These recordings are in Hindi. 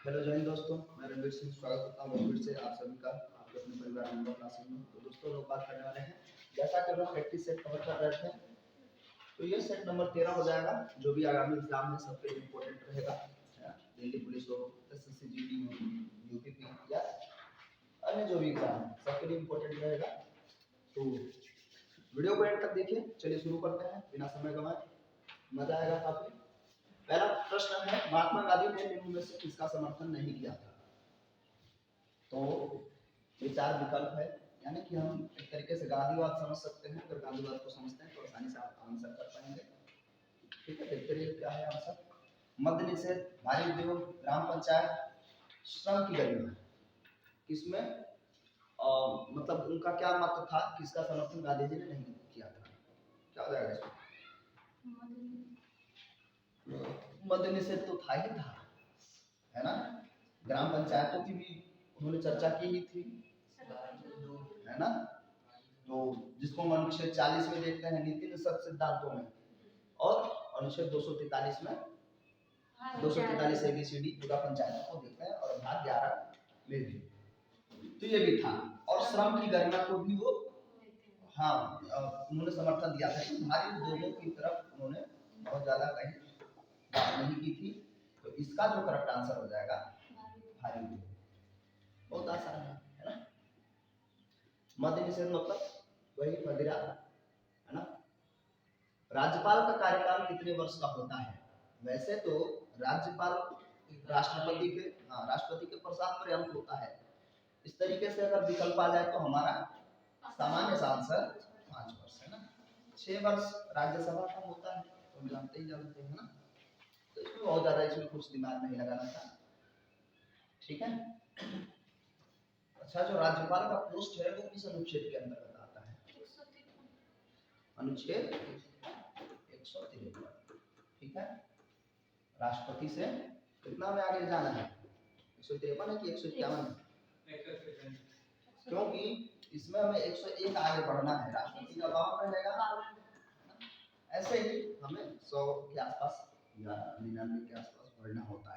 हेलो जय हिंद दोस्तों, मैं रणवीर सिंह स्वागत करता हूँ फिर से आप सभी का आपके अपने परिवार मेंबर क्लासेस में। तो दोस्तों लोग बात करने वाले हैं जैसा कि हम लोग प्रैक्टिस सेट कवर कर रहे थे, तो ये सेट नंबर 13 हो जाएगा। जो भी आगामी एग्जाम है सबके लिए इम्पोर्टेंट रहेगा, दिल्ली पुलिस हो, एसएससी जीडी हो, यूपीपी या अन्य जो भी एग्जाम है सबके लिए इम्पोर्टेंट रहेगा। तो वीडियो को एंड तक देखिए। चलिए शुरू करते हैं बिना समय गंवाए, मजा आएगा काफी। पहला प्रश्न है, महात्मा गांधी ने निम्न में से किसका समर्थन नहीं किया था? तो ये चार विकल्प है, यानी कि हम एक तरीके से गांधीवाद समझ सकते हैं। अगर गांधीवाद को समझते हैं तो आसानी से आप आंसर कर पाएंगे। ठीक है, देखते रहिए क्या है आंसर। मद्य निषेध, भारी उद्योग, ग्राम पंचायत, श्रम की गरिमा। किसमें मतलब उनका क्या मत था, किसका समर्थन गांधी जी ने नहीं किया था? क्या हो जाएगा इसमें? मद्य निषेध तो था ही था, है ना। ग्राम पंचायतों की भी उन्होंने चर्चा की ही थी, है ना। तो जिसको हम अनुच्छेद 40 में देखते हैं नीति निषेध सिद्धांतों में, और अनुच्छेद 243 में 243 एबीसीडी पूरा पंचायत को देखते हैं, और भाग 11 में भी तो ये भी था। और श्रम की गणना को भी वो उन्होंने समर्थन दिया था कि भारी उद्योगों की तरफ उन्होंने बहुत ज्यादा कहीं बात नहीं की थी। तो इसका जो करेक्ट आंसर हो जाएगा भारी उद्योग। बहुत आसान है ना। मद्य निषेध मतलब वही मदिरा, है ना। राज्यपाल का कार्यकाल कितने वर्ष का होता है? वैसे तो राज्यपाल राष्ट्रपति के प्रसाद पर्यंत होता है। इस तरीके से अगर विकल्प आ जाए तो हमारा सामान्य सा आंसर 5 वर्ष है ना। 6 वर्ष राज्यसभा का होता है, तो हम जानते हैं ना। तो इसमें बहुत ज्यादा इसमें कुछ दिमाग नहीं लगाना था। ठीक है। अच्छा, जो राज्यपाल का पोस्ट है वो किस अनुच्छेद के अंतर्गत आता है? अनुच्छेद 153। ठीक है। राष्ट्रपति से कितना में आगे जाना है? 153 है कि 151? क्योंकि इसमें हमें 101 आगे बढ़ना है, राष्ट्रपति का 52 रहेगा। ऐसे ही हमें 100 के आसपास या 99 के आसपास बढ़ना होता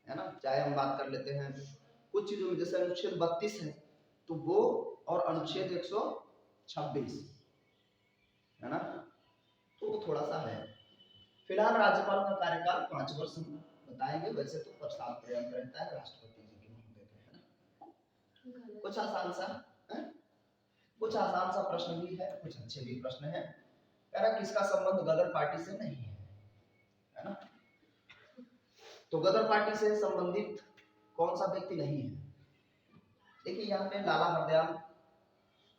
है ना। चाहे हम बात कर लेते हैं कुछ चीजों में, जैसे अनुच्छेद 32 है तो वो, और अनुच्छेद 126, है ना। तो वो थोड़ा सा है। फिलहाल राज्यपाल का कार्यकाल 5 वर्ष बताएंगे, वैसे तो प्रसाद पर्यंत रहता है राष्ट्रपति जी के महोदय का, है ना। कुछ आसान सा प्रश्न भी है, कुछ अच्छे भी प्रश्न है। कह रहा किसका संबंध गदर पार्टी से नहीं है ना। तो गदर पार्टी से संबंधित कौन सा व्यक्ति नहीं है? देखिए यहाँ पे लाला हरदयाल,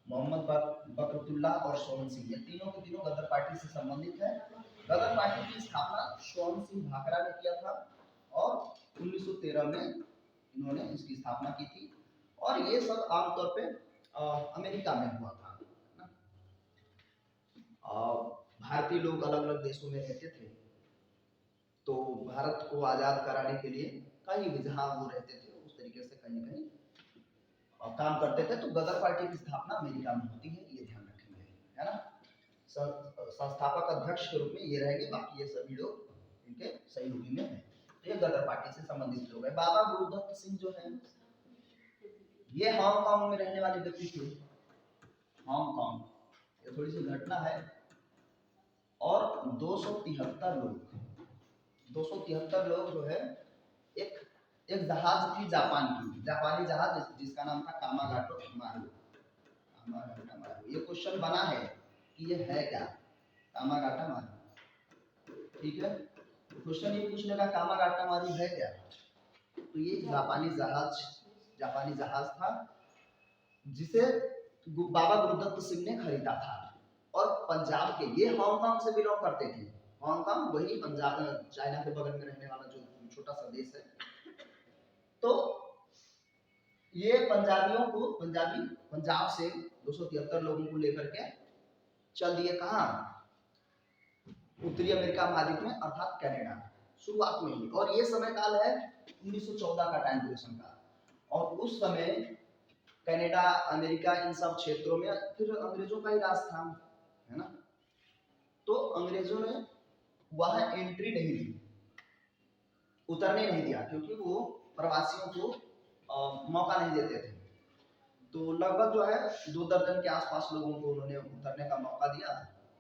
मोहम्मद बकरतुल्ला और सोहन सिंह, ये तीनों के तीनों गदर पार्टी से संबंधित है। गदर पार्टी की स्थापना सोहन सिंह भाकरा ने किया था, और 1913 में इन्होंने इसकी स्थापना की थी। और ये सब आमतौर पे अमेरिका में हुआ था। भारतीय लोग अलग अलग देशों में रहते थे, तो भारत को आजाद कराने के लिए कहीं भी जहां वो रहते थे उस तरीके से कहीं कहीं काम करते थे। तो गदर पार्टी की स्थापना अमेरिका में होती है, ये ध्यान रखेंगे, है ना। संस्थापक अध्यक्ष के रूप में ये रहेंगे, बाकी ये सभी लोग इनके सहयोगी में हैं। तो ये गदर पार्टी से संबंधित लोग हैं। बाबा गुरुदत्त सिंह जो है, ये हांगकांग में रहने वाले व्यक्ति थे। हांगकांग, ये थोड़ी सी घटना है। और 273 लोग जो है, एक एक जहाज थी जापानी जहाज जिसका नाम था कामागाटो मारू। ये क्वेश्चन बना है कि ये है क्या कामागाटा मारू। ठीक है, क्वेश्चन ये पूछने का कामागाटा मारू है क्या। तो ये जापानी जहाज था जिसे बाबा गुरुदत्त सिंह ने खरीदा था। और पंजाब के, ये हांगकांग से बिलोंग करते थे। हांगकांग वही पंजाब, चाइना के बगल में रहने वाला जो छोटा सा देश है। तो ये पंजाब से 273 लोगों को लेकर के चल दिए कहाँ? उत्तरी अमेरिका महाद्वीप में, अर्थात कनाडा, शुरुआत में ही। और ये समय काल है 1914 का, टाइम ड्यूरेशन का। और उस समय कनाडा, अमेरिका, इन सब क्षेत्रों में फिर अंग्रेजों का ही राज था, है ना। तो अंग्रेजों ने वहां एंट्री नहीं दी, उतरने नहीं दिया, क्योंकि वो प्रवासियों को मौका नहीं देते थे। तो लगभग जो है 2 दर्जन के आसपास लोगों को उन्होंने उतरने का मौका दिया,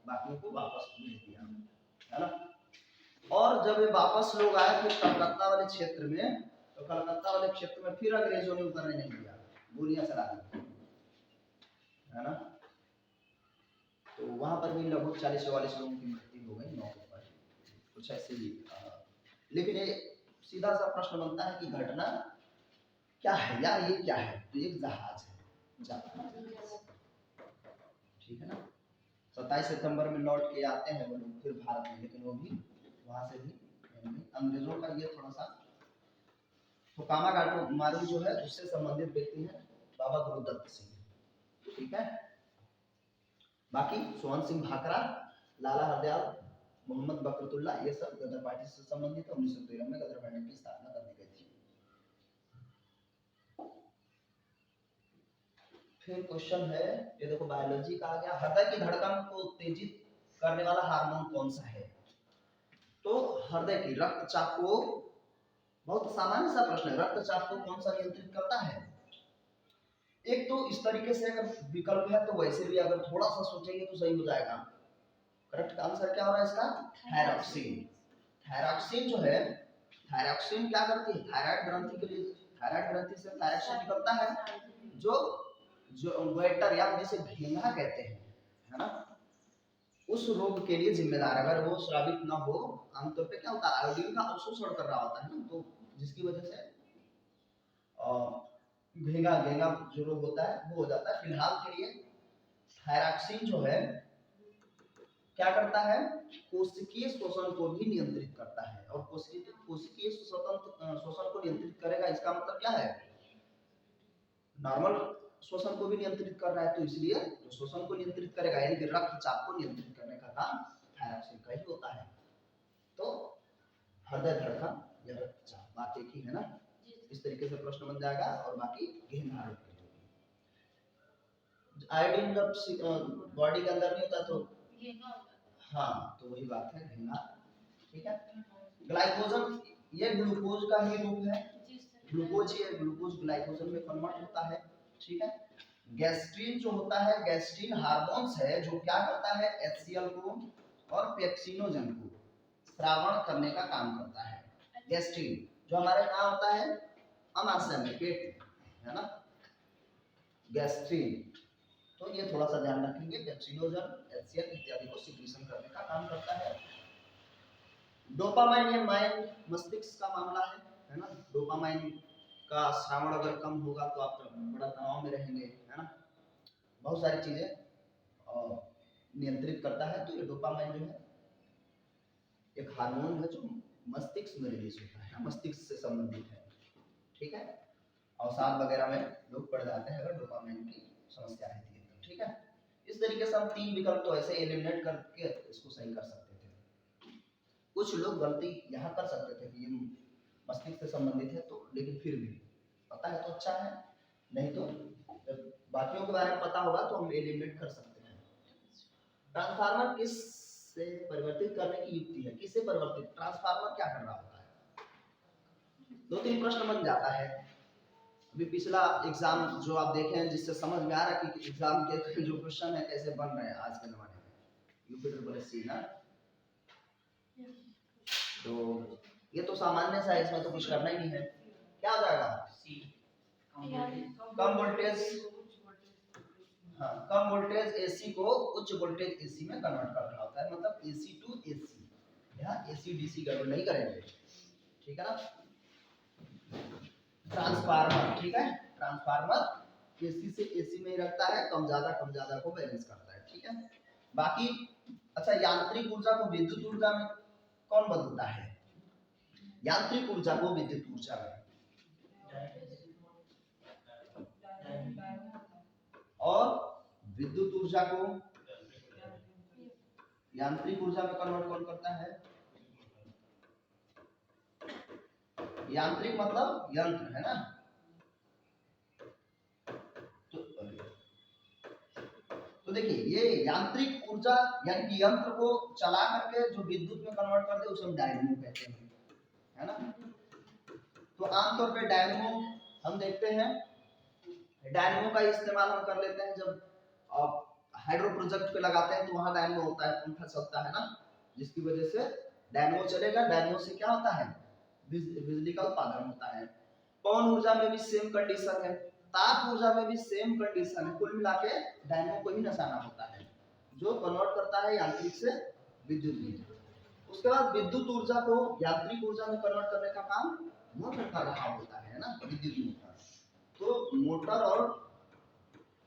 बाकियों को वापस भेज दिया, है ना। और जब ये वापस लोग आए फिर कलकत्ता वाले क्षेत्र में, तो कलकत्ता वाले क्षेत्र में फिर अंग्रेजों ने उतरने नहीं दिया, गोलियां चला दी, है ना। तो वहां पर भी लगभग 40-44 लोगों की मृत्यु हो गई मौके पर, कुछ ऐसे ही। लेकिन ये सीधा सा प्रश्न बनता है कि घटना क्या है या ये क्या है, तो एक जहाज है, ठीक है ना। 27 सितंबर में लौट के आते हैं वो लोग फिर भारत में, लेकिन वो भी वहां से भी अंग्रेजों का ये थोड़ा सा तो कामा काटो मारू जो है उससे संबंधित व्यक्ति है बाबा गुरुदत्त सिंह, ठीक है। बाकी सोहन सिंह भाकरा, लाला हरदयाल, मोहम्मद बकरतुल्ला, ये सब गदर पार्टी से संबंधित है। 1913 में गदर पार्टी की स्थापना कर दी गई थी। फिर क्वेश्चन है, ये देखो बायोलॉजी का आ गया, हृदय की धड़कन को उत्तेजित करने वाला हार्मोन कौन सा है। तो हृदय की रक्तचाप को, बहुत सामान्य सा प्रश्न है, रक्तचाप को कौन सा नियंत्रित करता है। एक तो इस तरीके से अगर विकल्प है तो वैसे भी अगर थोड़ा सा सोचेंगे तो सही हो जाएगा। करेक्ट आंसर क्या हो रहा है इसका, थायरॉक्सिन। थायरॉक्सिन जो है, थायरॉक्सिन क्या करती है, थायराइड ग्रंथि के लिए, थायराइड ग्रंथि से थायरॉक्सिन निकलता है जो जो गोइटर या जिसे भेंगा कहते हैं, है ना, उस रोग के लिए जिम्मेदार। अगर वो स्रावित ना हो, आमतौर पे क्या होता है आयोडीन का अवशोषण कर रहा होता है ना, तो जिसकी वजह से भेंगा भेंगा जो रोग होता है वो हो जाता है। फिलहाल के लिए थायरॉक्सिन जो है क्या करता है, कोशिकीय शोषण को भी नियंत्रित करता है। और कोशिकीय शोषण को नियंत्रित करेगा, इसका मतलब क्या है, नॉर्मल शोषण को भी नियंत्रित कर रहा है, तो इसलिए जो शोषण को नियंत्रित करेगा यानी कि रक्तचाप को नियंत्रित करने का काम थायरॉक्सिन का ही होता है। तो हृदय धड़कन या रक्तचाप बात एक ही है ना, इस तरीके से प्रश्न बन जाएगा। और बाकी गहन आरोप आयोडीन जब बॉडी के अंदर नहीं होता तो हाँ, तो वही बात है घेंगा, ठीक है। ग्लाइकोजन ये ग्लूकोज का ही रूप है, ग्लूकोज ये ग्लूकोज ग्लाइकोजन में कन्वर्ट होता है, ठीक है। गैस्ट्रीन जो होता है, गैस्ट्रीन हार्मोन्स है जो क्या करता है, HCl को और पेप्सिनोजन को श्रावण करने का काम करता है। गैस्ट्रीन जो हमारे कहाँ होता है, अमाशय में, पेट में, है ना, गैस्ट्रीन। तो ये थोड़ा सा ध्यान रखेंगे, पेप्सिनोजन HCl इत्यादि को सिक्रीशन करने का काम करता है। डोपामाइन ये माइंड मस्तिष्क का मामला है ना। डोपामाइन का श्रावण अगर कम होगा तो आप बड़ा तनाव में रहेंगे, है ना, बहुत सारी चीजें नियंत्रित करता है। तो ये डोपामाइन जो है एक हार्मोन है जो मस्तिष्क में रिलीज होता है, मस्तिष्क से संबंधित है, ठीक है। अवसाद वगैरह में लोग पड़ जाते हैं अगर डोपामाइन की समस्या रहती है, ठीक है। इस तरीके से हम 3 विकल्प तो ऐसे एलिमिनेट करके इसको सही कर सकते थे। कुछ लोग गलती यहाँ कर सकते थे कि ये मस्तिष्क से संबंधित है, तो लेकिन फिर भी पता है तो अच्छा है, नहीं तो जब बाकियों के बारे में पता होगा तो हम एलिमिनेट कर सकते हैं। ट्रांसफार्मर किस से परिवर्तित करने की युक्ति है, किससे परिवर्तित, ट्रांसफार्मर क्या कर रहा होता है। 2-3 प्रश्न बन जाता है। अभी पिछला एग्जाम जो आप देखे हैं जिससे समझ में आ रहा है कि एग्जाम के जो क्वेश्चन है कैसे बन रहे हैं आज के जमाने में, यूपी ना, तो ये तो सामान्य सा है, इसमें तो कुछ करना ही नहीं है। क्या हो जाएगा, कम वोल्टेज, हाँ, कम वोल्टेज AC को उच्च वोल्टेज AC में कन्वर्ट कर रहा होता है, मतलब AC टू AC, यहाँ AC DC गड़बड़ नहीं करेंगे, ठीक है ना। ट्रांसफार्मर, ठीक है, ट्रांसफार्मर AC से AC में ही रखता है, कम ज्यादा को बैलेंस करता है, ठीक है। बाकी अच्छा, यांत्रिक ऊर्जा को विद्युत ऊर्जा में कौन बदलता है, यांत्रिक ऊर्जा को विद्युत ऊर्जा में, और विद्युत ऊर्जा को यांत्रिक ऊर्जा में कन्वर्ट कौन करता है, यांत्रिक मतलब यंत्र, है ना। तो देखिए ये यांत्रिक ऊर्जा यानी कि यंत्र को चला करके जो विद्युत में कन्वर्ट करते हैं उसे हम डायनेमो कहते हैं, है ना। तो आमतौर पे डायनमो हम देखते हैं, डायनमो का इस्तेमाल हम कर लेते हैं जब हाइड्रो प्रोजेक्ट पे लगाते हैं तो वहां डायनमो होता है, पंखा चलता है ना, जिसकी वजह से डायनमो चलेगा। डायनमो से क्या होता है, बिजली का उत्पादन होता है। पवन ऊर्जा में भी सेम कंडीशन है, ताप ऊर्जा में भी सेम कंडीशन है। कुल मिला के डायनमो को ही निशाना होता है जो कन्वर्ट करता है यांत्रिक से विद्युत में। उसके बाद विद्युत ऊर्जा को यांत्रिक ऊर्जा में कन्वर्ट करने का काम मोटर का रहा होता है ना, विद्युत मोटर। तो मोटर और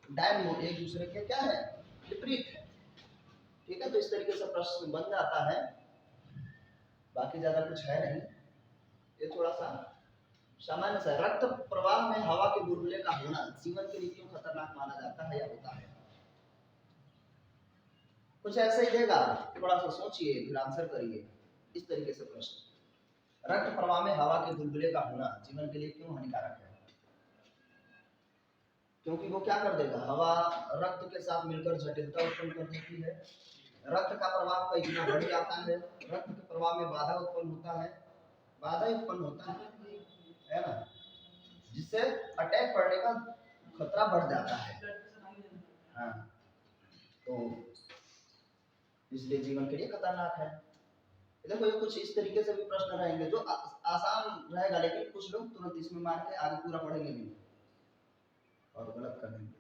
डायनमो एक दूसरे के क्या है, विपरीत है। ठीक है, तो इस तरीके से प्रश्न बन जाता है, बाकी ज्यादा कुछ है नहीं, ये थोड़ा सा सामान्य सा। रक्त प्रवाह में हवा के बुलबुले का होना जीवन के लिए क्यों खतरनाक माना जाता है या होता है? कुछ ऐसा ही देगा, थोड़ा सा सोचिए फिर आंसर करिए। इस तरीके से प्रश्न, रक्त प्रवाह में हवा के बुलबुले का होना जीवन के लिए क्यों हानिकारक है? क्योंकि वो क्या कर देगा, हवा रक्त के साथ मिलकर जटिलता उत्पन्न कर देती है, रक्त का प्रवाह कई गुना बढ़ जाता है, रक्त के प्रवाह में बाधा उत्पन्न होता है, बाधा उत्पन्न होता है ना, जिससे अटैक पड़ने का खतरा बढ़ जाता है। हाँ, तो इसलिए जीवन के लिए खतरनाक है। देखो ये कुछ इस तरीके से भी प्रश्न रहेंगे जो आसान रहेगा, लेकिन कुछ लोग तुरंत इसमें मार के आगे पूरा पढ़ेंगे नहीं और गलत कर देंगे।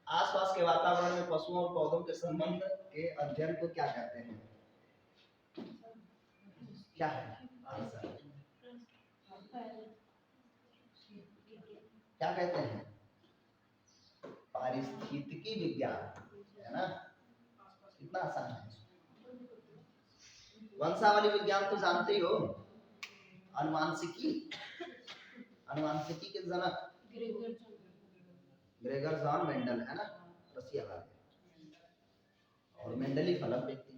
आसपास के वातावरण में पशुओं और पौधों के संबंध के अध्ययन को क्या कहते हैं? क्या है आंसर? क्या कहते हैं? पारिस्थितिकी विज्ञान, है ना, कितना आसान है। वंशावली विज्ञान तो जानते ही हो, अनुवांशिकी, अनुवांशिकी के जनक ग्रेगर जॉन मेंडल, है ना, रसिया वाले, और मेंडल ही फलक व्यक्ति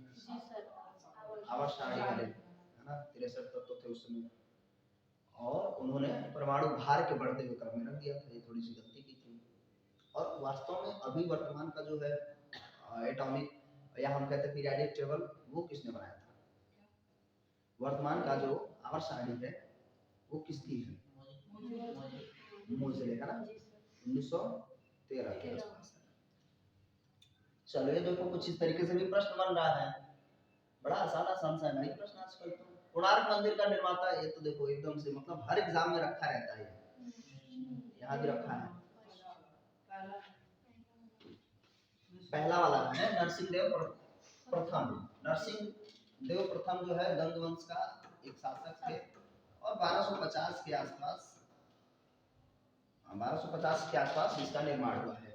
आवर्त सारणी वाले, है ना, 63 तत्व थे उस समय, और उन्होंने परमाणु भार के बढ़ते हुए क्रम में रख दिया था। ये थोड़ी सी गलती की थी। और वास्तव में अभी वर्तमान का जो है एटॉमिक या हम कहते हैं पीरियोडिक टेबल, वो किसने बनाया था? वर्तमान का जो आवर्त सारणी है वो किसकी है? मोज़ले, है ना, 1913 के आसपास। चलो ये देखो कुछ इस तरीके से भी प्रश्न बन रहा है, बड़ा आसान आसान सा नहीं प्रश्न आजकल तो। कोणार्क मंदिर का निर्माता, ये तो देखो एकदम से मतलब हर एग्जाम में रखा रहता है, यहाँ भी रखा है। पहला वाला है नरसिंहदेव प्रथम। नरसिंहदेव प्रथम जो है गंग वंश का एक शासक थे, और 1250 के आसपास, 1250 के आसपास इसका निर्माण हुआ है।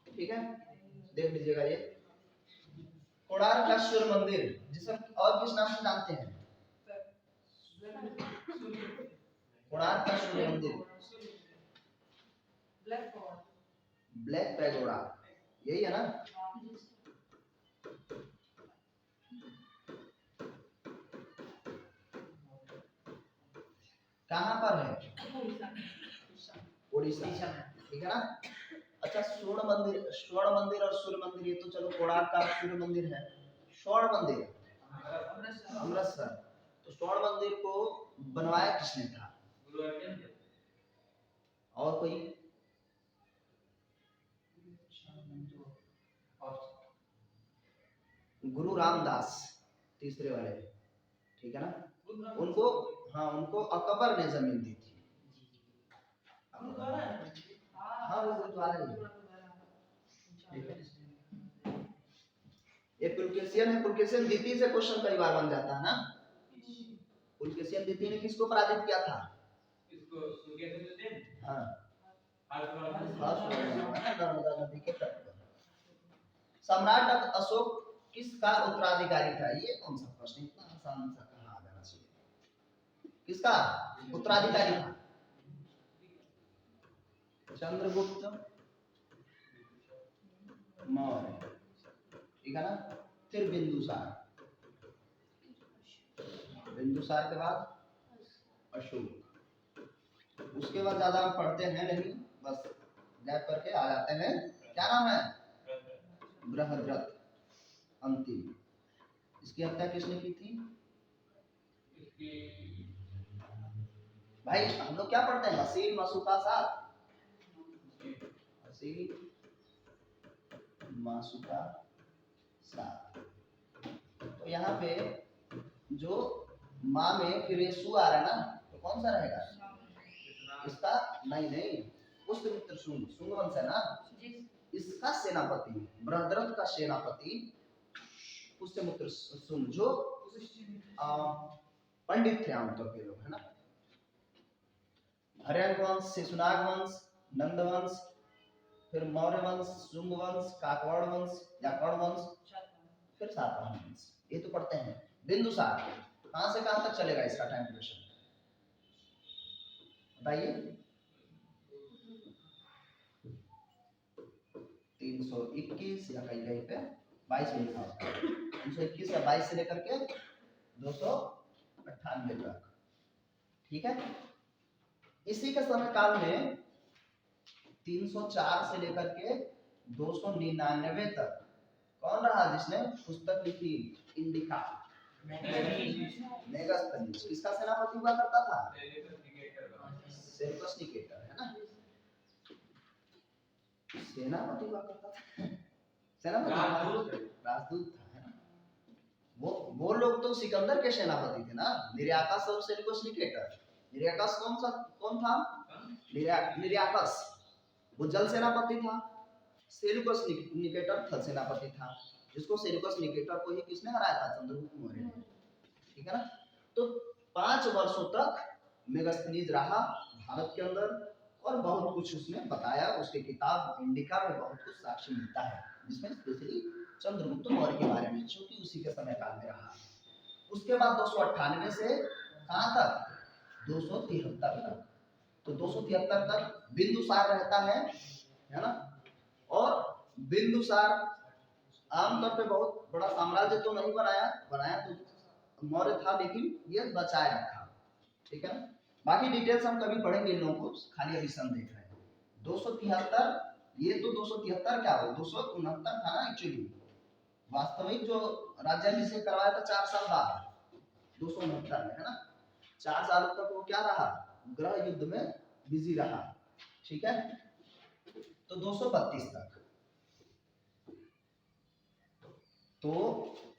ठीक है, देख लीजिएगा ये कोणार्क का सूर्य मंदिर, जिसे और किस नाम से जानते हैं? कोणार्क का सूर्य मंदिर, ब्लैक पैगोडा, यही है ना? कहाँ पर है? उड़ीसा, ठीक है ना। अच्छा, स्वर्ण मंदिर और सूर्य मंदिर, ये तो चलो कोणार्क का सूर्य मंदिर है। स्वर्ण मंदिर अमृतसर, तो स्वर्ण मंदिर को बनवाया किसने था? और कोई? गुरु रामदास, तीसरे वाले, ठीक है ना। उनको, हाँ, उनको अकबर ने जमीन दी थी। हाँ, वो गुरुद्वारा ही है। ये पुलकेशियन है, पुलकेशियन द्वितीय से क्वेश्चन कई बार बन जाता है ना। पुलकेशियन द्वितीय ने किसको पराजित किया था? हाँ, नर्मदा नदी के तट पर। सम्राट अशोक किसका उत्तराधिकारी था? ये कौन सा प्रश्न, इतना आसान सा कहाँ आ जाना चाहिए। किसका उत्तराधिकारी था? चंद्रगुप्त मौर्य, ठीक है ना। फिर बिंदुसार, बिंदुसार के बाद अशोक, उसके बाद ज्यादा हम पढ़ते हैं नहीं, बस गैप करके आ जाते हैं। क्या नाम है? बृहद्रथ, अंतिम। इसकी हत्या किसने की थी? भाई हम लोग क्या पढ़ते हैं, मसीन मासुका साथ, मसीन मासुका साथ। तो यहाँ पे जो माँ में फिर ये सु आ रहा है ना, तो कौन सा रहेगा इसका, नहीं पुष्यमित्र शुंग, शुंग वंश है ना, इसका सेनापति बृहद्रथ का सेनापति पुष्यमित्र शुंग, जो पंडित थे आमतौर पे लोग, है ना। हर्यंक वंश, शिशुनाग वंश, नंद वंश, फिर मौर्य वंश, शुंग वंश, काकवाड़ वंश या कर्ण वंश, फिर सातवाहन वंश, ये तो पढ़ते हैं। बिंदुसार कहां से कहां तक चलेगा इसका टाइम ड्यूरेशन बताइए। 321 या कहीं कहीं पे 22 में लिखा होता है, 321 या 22 से लेकर के 298 तक, ठीक है। इसी के समय काल में 304 से लेकर के 299 तक कौन रहा जिसने पुस्तक लिखी, इंडिका, मेगास्थनीज। किसका सेनापति हुआ करता था, सेल्यूकस निकेटर, है ना, सेनापति हुआ करता था, सेनापति राजदूत था, है ना। वो लोग तो सिकंदर के सेनापति थे ना, निर्याकस और सेल्यूकस निकेटर। निर्याकस कौन था, निर्याकस वो जल सेनापति था, सेल्यूकस निकेटर थल सेनापति था, जिसको सेल्यूकस निकेटर को ही किसने हराया था, चंद्रगुप्त मौर्य ने, ठीक है ना। तो 5 वर्षों तक मेगास्थनीज रहा भारत के अंदर और बहुत कुछ उसने बताया, उसके किताब इंडिका में बहुत कुछ साक्ष्य मिलता है, जिसमें स्पेशली चंद्रगुप्त मौर्य के बारे में, क्योंकि उसी के समय काल में रहा। उसके बाद 298 से कहां तक, 273 तक। तो 273 तक बिंदुसार रहता है ना। और बिंदुसार आमतौर पे बहुत बड़ा साम्राज्य तो नहीं बनाया तो मौर्य था, लेकिन ये बचाए रखा, ठीक है ना। बाकी डिटेल्स हम कभी पढ़ेंगे इन लोगों को, खाली अभी सन देख रहे हैं। 273, ये तो 273 क्या हो, 269 था ना एक्चुअली, वास्तविक जो राज्याभिषेक करवाया था 4 साल बाद 269 में, है ना। 4 साल तक वो क्या रहा, ग्रह युद्ध में बिजी रहा, ठीक है। तो 232 तक, तो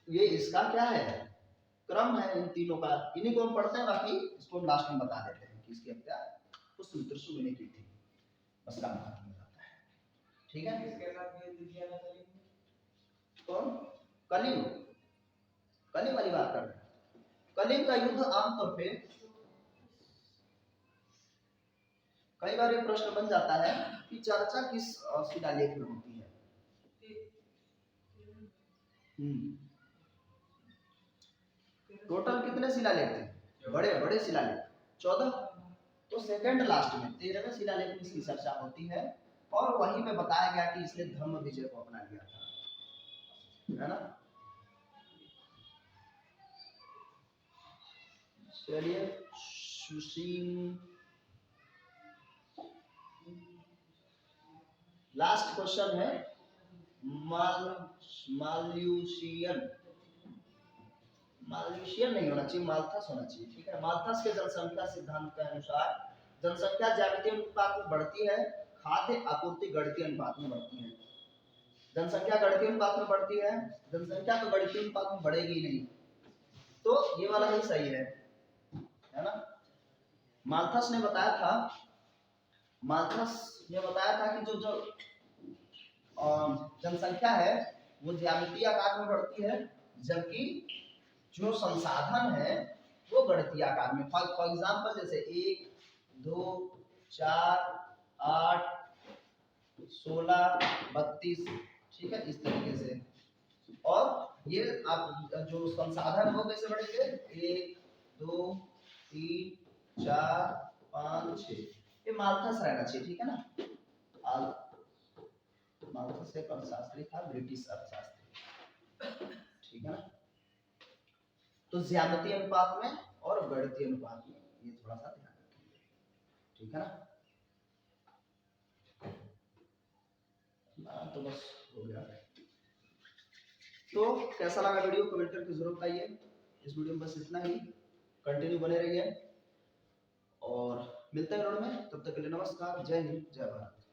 ये इसका क्या है, क्रम है इन तीनों का, इन्हीं को हम पढ़ते हैं, बाकी इसको हम लास्ट में बता देते हैं कि इसकी हत्या पुष्यमित्र शुंग ने की थी, बस राम खत्म हो जाता है, ठीक है। किसके साथ युद्ध किया था कलिंग, कौन, कलिंग, कलिंग वाली बात कर रहे हैं। कलिंग का युद्ध आमतौर पे कई बार ये प्रश्न बन जाता है कि चर्चा किस शिलालेख में होती है। टोटल कितने शिलालेख थे, बड़े बड़े शिलालेख 14, तो सेकंड लास्ट में 13वें शिलालेख में इसकी चर्चा होती है, और वहीं पे बताया गया कि इसने धर्म विजय को अपना लिया था, है ना। चलिए सुशील, लास्ट क्वेश्चन है, माल्यूशियन, माल्यूशियन नहीं होना चाहिए, माल्थस होना चाहिए, ठीक है। माल्थस के जनसंख्या सिद्धांत के अनुसार जनसंख्या ज्यामितीय अनुपात में बढ़ती है, खाद्य आपूर्ति गणितीय अनुपात में बढ़ती है। जनसंख्या गणितीय अनुपात में बढ़ती है, जनसंख्या तो गणितीय अनुपात में बढ़ेगी नहीं, तो ये वाला ही सही है ना। माल्थस ने बताया था, माल्थस ने बताया था कि जो जनसंख्या है वो ज्यामितीय आकार में बढ़ती है, जबकि जो संसाधन है वो गणितीय आकार में, फॉर एग्जांपल जैसे 1 2 4 8 16 32, ठीक है, इस तरीके से। और ये आप जो संसाधन वो कैसे बढ़ेंगे, 1 2 3 4 5 6, ये माल्थस रहना चाहिए, ठीक है ना। माल्थस एक अर्थशास्त्री था, ब्रिटिश अर्थशास्त्री, ठीक है ना। तो ज्यामितीय अनुपात में और गणितीय अनुपात में ये थोड़ा सा ध्यान रखिए, ठीक है ना। तो बस हो गया। तो कैसा लगा वीडियो, कमेंट करके जरूर बताइए। इस वीडियो में बस इतना ही, कंटिन्यू बने रहिए और मिलते हैं रोड में, तब तक के लिए नमस्कार, जय हिंद, जय भारत।